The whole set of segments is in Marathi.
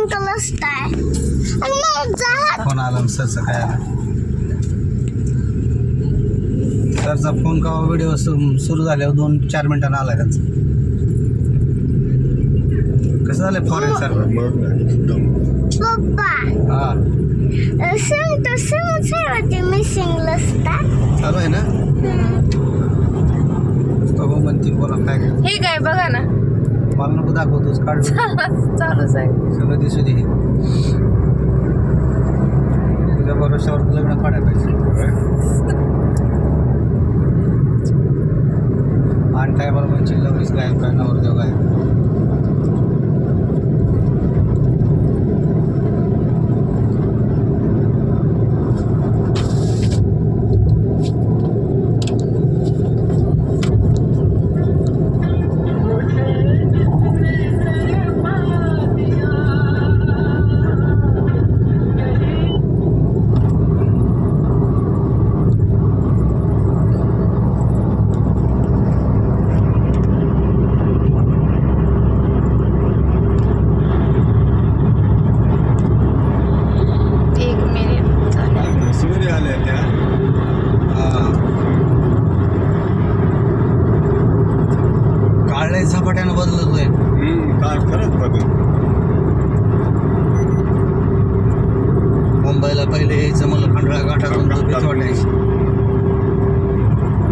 सिंगल असताय आणि मग जहाज फोन आला सरचं काय आलं सरचा फोन का व्हिडिओ सुरू झाल्यावर 2-4 मिनिटांना आला त्यांचा कसं झालं फॉरेन सर पप्पा हा सिंग तर सिंगच आहे वाटते मी सिंगल असताय चालू आहे ना तो म्हणतील बोला काय हे काय बघा ना मला नको दाखवतोच काढ चालूच आहे सगळं दिसू दे तुझ्या भरोशावर लग्न काढायला पाहिजे आणि टायमाला म्हणजे लवरीच गायब काय नवरदेव गायब झपाट्यानं बदलतोय काय खरंच बदल मुंबईला पहिले यायचं मला खंडाळा घाटातून भीती वाटायची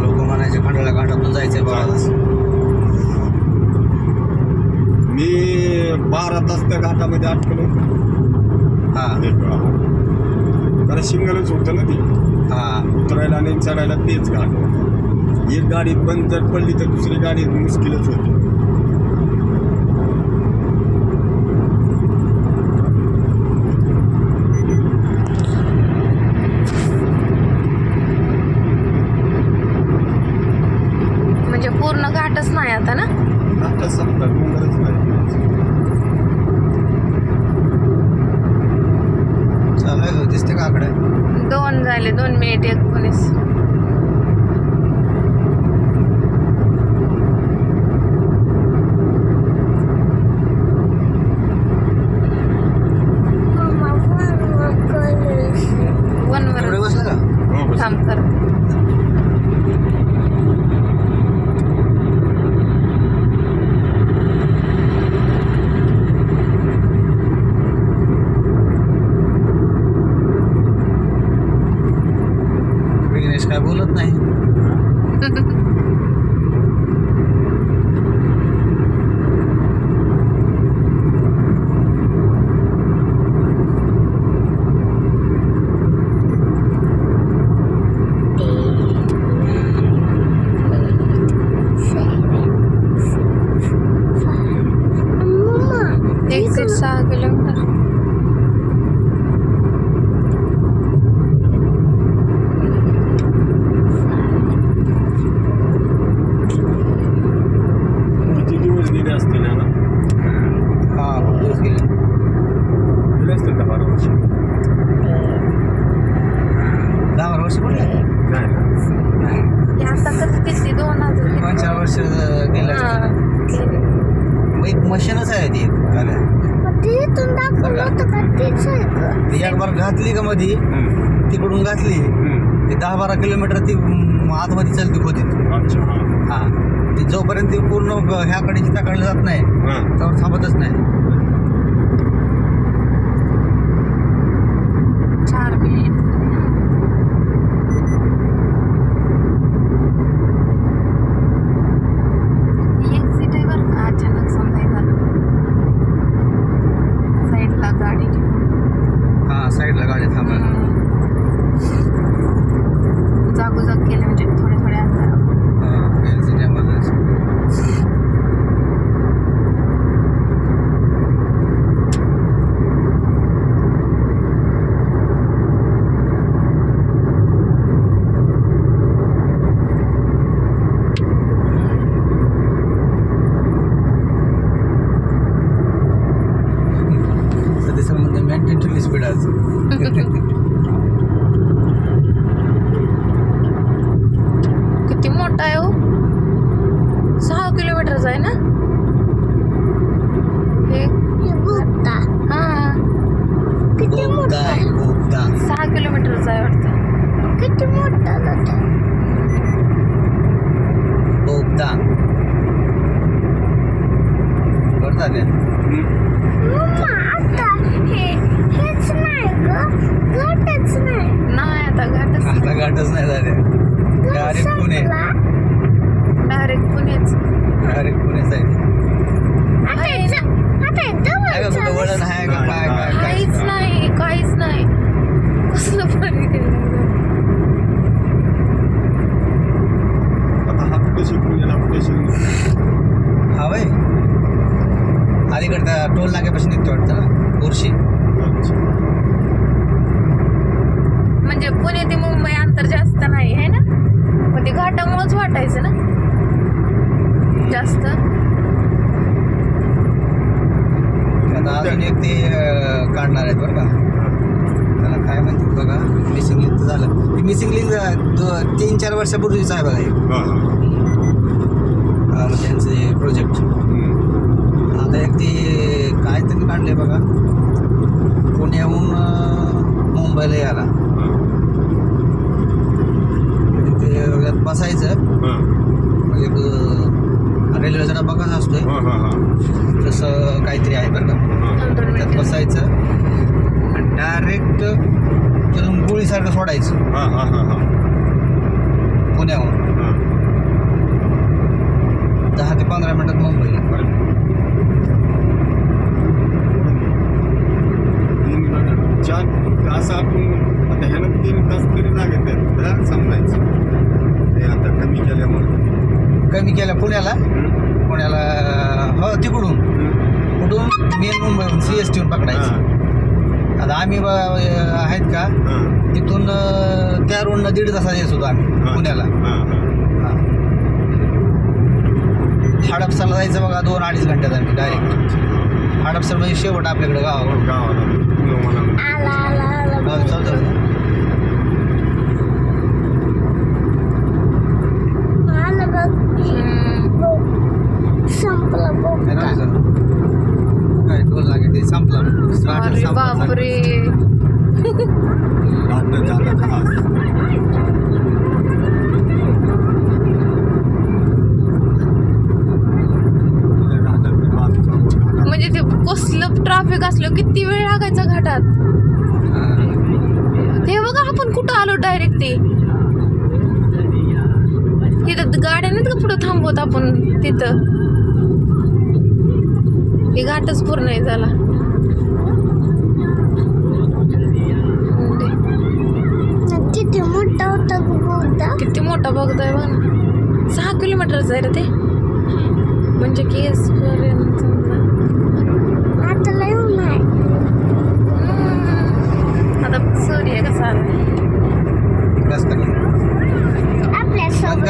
लोक म्हणायचे खंडाळा घाटातून जायचंय बघायला मी 12 तास त्या घाटामध्ये अटकलो हा कारण सिंगलच होतं ना ती हा उतरायला आणि चढायला तेच घाट होतं एक गाडी बंद जर पडली तर दुसरी गाडी मुश्किलच होती म्हणजे पूर्ण घाटच नाही आता ना घाटच संपला डोंगरच नाही चालू दिसते का आकडे 2 झाले 2 मिनिट 19 एवढे बसलं का हो बस. थांब कर विघ्नेश काय बोलत नाही एक्झिट 6 किलोमीटर किती दिवस गेले असतील ना हा दिवस गेले गेले असतील 10-12 वर्ष 10 वर्ष पडले नाही ना नाही हे आता कसं किती 2000 5-4 वर्ष गेले मग एक मशीनच आहे ती गाड्या तिथून दाखवलं होतं का तेच आहे का ती एक बार घातली का मध्ये तिकडून घातली ते 10-12 किलोमीटर ती आतमध्ये चालती होती अच्छा हां हा ती जोपर्यंत ती पूर्ण ह्याकडे त्याकडे जात नाही हां त्यावर थांबतच नाही 4 मिनिट एक्झिट आहे बरं का अचानक समजायला साईडला गाडी ठेवून हा साईडला गाडी थांबायला जागोजाग केले म्हणजे थोड्या थोड्या अंतरावर एक्झिट एमर्जन्सी वळण आहे का काय काय काहीच नाही काहीच नाही कसलं भारी केलं. आता हा कुठे पुण्याला कुठे हवंय अलीकडे त्या टोल नाक्यापासून निघतो वाटतं ना बुरशी. म्हणजे पुणे ते मुंबई अंतर जास्त नाही आहे ना, पण ते घाटामुळेच वाटायचं ना जास्त. आता अजून एक ते काढणार आहेत बरं का, त्याला काय म्हणतात बघा, मिसिंग लिंक झालं. ते मिसिंग लिंक 3-4 वर्षापूर्वीच आहे बघा हे त्यांचे प्रोजेक्ट. आता एक ते काय तरी काढले बघा, पुण्याहून मुंबईला यायला. ते यात बसायचं, एक रेल्वेचा डबा कसा असतोय तसं काहीतरी आहे बरं का. त्यात बसायचं आणि डायरेक्ट तिथून गोळीसारखं सोडायचं पुण्याहून. 10 ते 15 मिनिटात मुंबईला. 4 तास आपण आता ह्यानं 3 तास तरी लागत आहेत समजायचं. ते आता कमी केल्या पुण्याला हो तिकडून मेन मुंबईहून CST पकडायचं. आता आम्ही आहेत का तिथून त्या रोडनं 1.5 तासात येत होतो आम्ही पुण्याला. हडपसरला जायचं बघा 2-2.5 घंट्यात आम्ही डायरेक्ट. हडपसर म्हणजे शेवट आपल्याकडे गावाला. आला आला आला चालतं आला बघ संपलं बघ. काय टोल लागे ते संपला. अरे बापरे म्हणजे ते कसलं ट्रॅफिक असलं किती वेळ लागायचा घाटात. ते बघा आपण कुठं आलो डायरेक्ट. ते तिथं गाड्या नाहीत का पुढं थांबवत आपण तिथं. हे घाटच पूर्ण आहे झाला. किती मोठा होता बोगदा. किती मोठा बघताय बघ ना. 6 किलोमीटरचं आहे रे ते, म्हणजे केस पर्यंत.